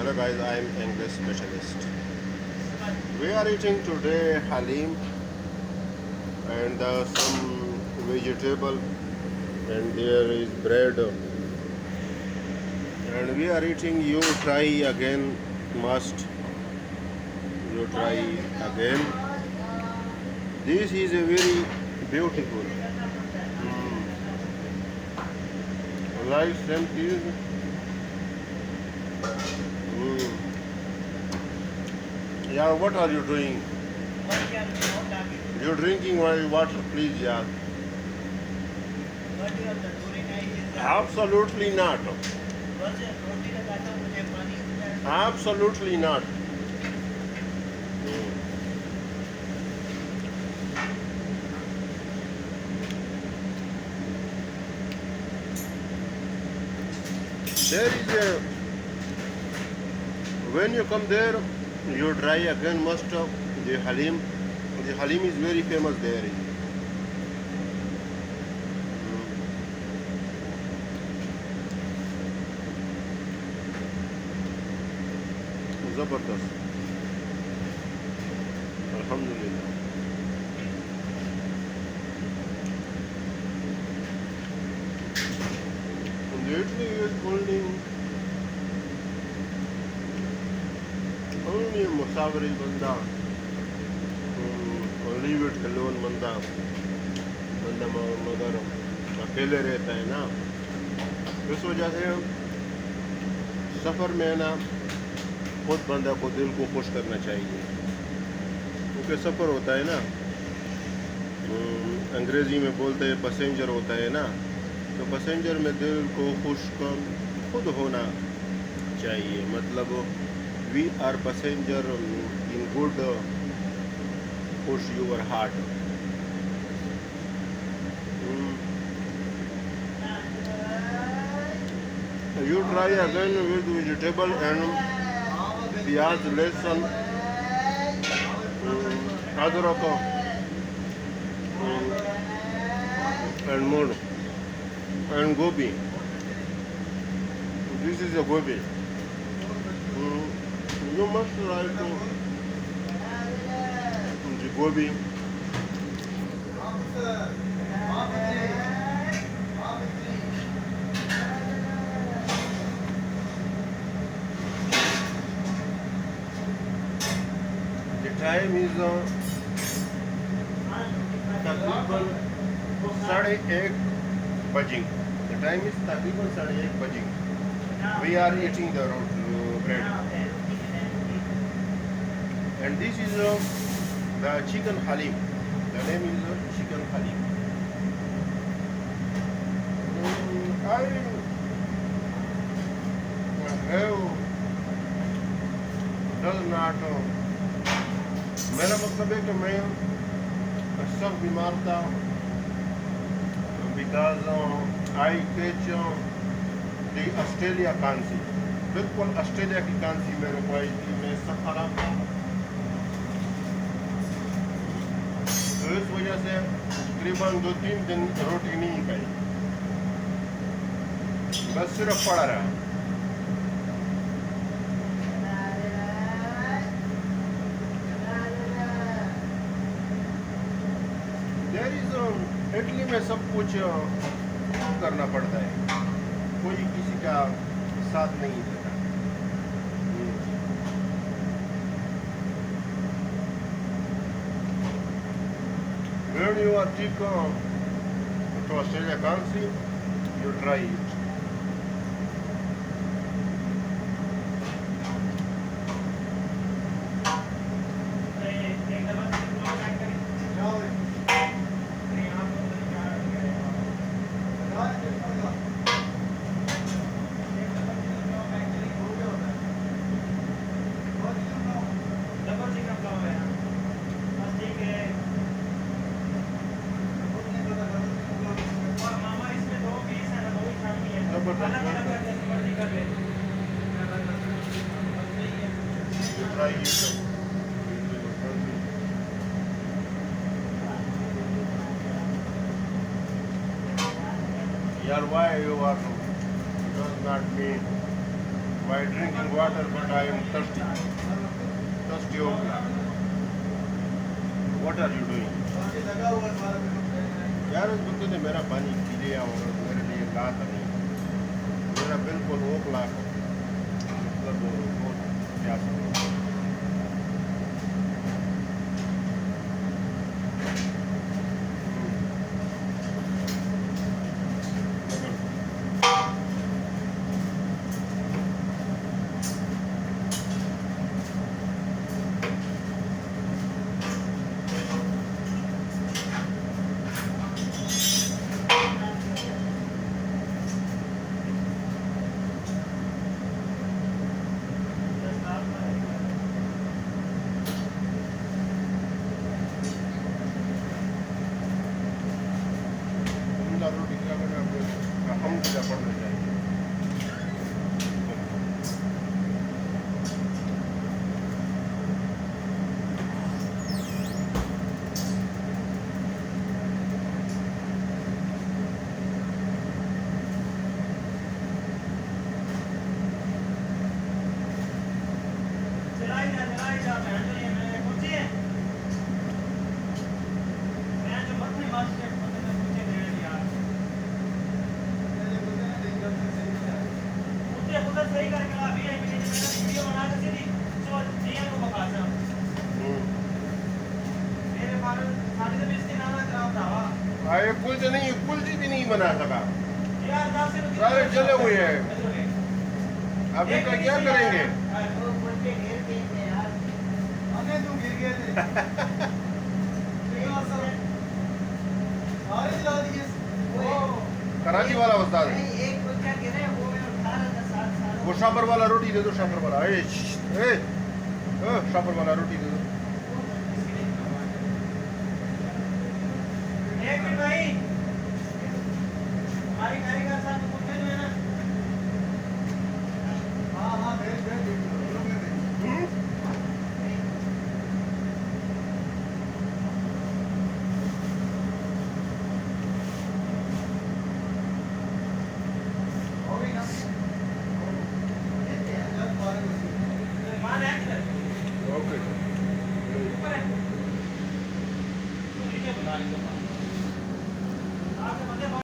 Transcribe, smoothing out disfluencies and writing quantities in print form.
Hello guys, I am English specialist. We are eating today halim and some vegetable and there is bread and we are eating. You try again, must you try again. This is a very beautiful. Like same cheese. Mm. Yeah, what are you doing? You're drinking water, please, yeah. Absolutely not. Absolutely not. There is a, when you come there, you try again must the halim. The halim is very famous there. जबरदस्त अल्हम्दुलिल्लाह. Lately is only musafiri banda, leave it alone बंदा मगर अकेले रहता है ना. इस वजह से सफ़र में ना खुद बंदा को दिल को खुश करना चाहिए, क्योंकि सफ़र होता है ना, अंग्रेज़ी में बोलते हैं पैसेंजर होता है ना, तो पैसेंजर में दिल को खुश खुद होना चाहिए. मतलब we are passenger in good खुश your heart. You try again with vegetable and प्याज, लहसुन, अदरक and more and gobi. This is a gobi. You must try to the gobi. The time is तकरीबन 1:30 बजिंग. The time is तकरीबन 1:30 buzzing. We are eating the bread. And this is the chicken halim. The name is chicken halim. I have does not. मेरा मतलब है कि मैं सब बीमार था because I catch the Australia कांसी. बिल्कुल ऑस्ट्रेलिया की कांसी मेरे को आई थी. मैं सब खराब था, तो इस वजह से तकरीबन 2-3 दिन रोटी नहीं खाई, बस सिर्फ पड़ा रहा. इटली में सब कुछ करना पड़ता है, कोई किसी का साथ नहीं देता. When you are sick to Australia country, you try it. Yaar, why you are does not mean by drinking water, but I am thirsty. Thirsty हो गया. What are you doing? यार उस बंदे ने मेरा पानी पी लिया और मेरे लिए लाता नहीं. मेरा बिल्कुल ओखला है. मतलब बहुत प्यास है. रोटी का हम क्या पढ़ना चाहिए. सही करके ला भी है वीडियो बना के सीधी तो जिया को बता जा मेरे बारे साढ़े से 20 दिन आना खराब था आए कुल तो नहीं कुलजी भी नहीं बना सका. यार 10 से सारे जले हुए हैं. अभी का क्या करेंगे. वो बोल के घेर के यार हमें तुम गिर गए थे सारे जला दिए वो कराची वाला उस्ताद है. नहीं एक बच्चा गिरे वो मैं उठा रहा था 7 साल वो शापर वाला रोटी दे दो. शापर वाला शापर वाला रोटी दे दो. एक मिनट भाई हमारी कारीगर साहब को पूछे जो है ना हाँ भेज ओके. ऊपर है नीचे बना लीजिए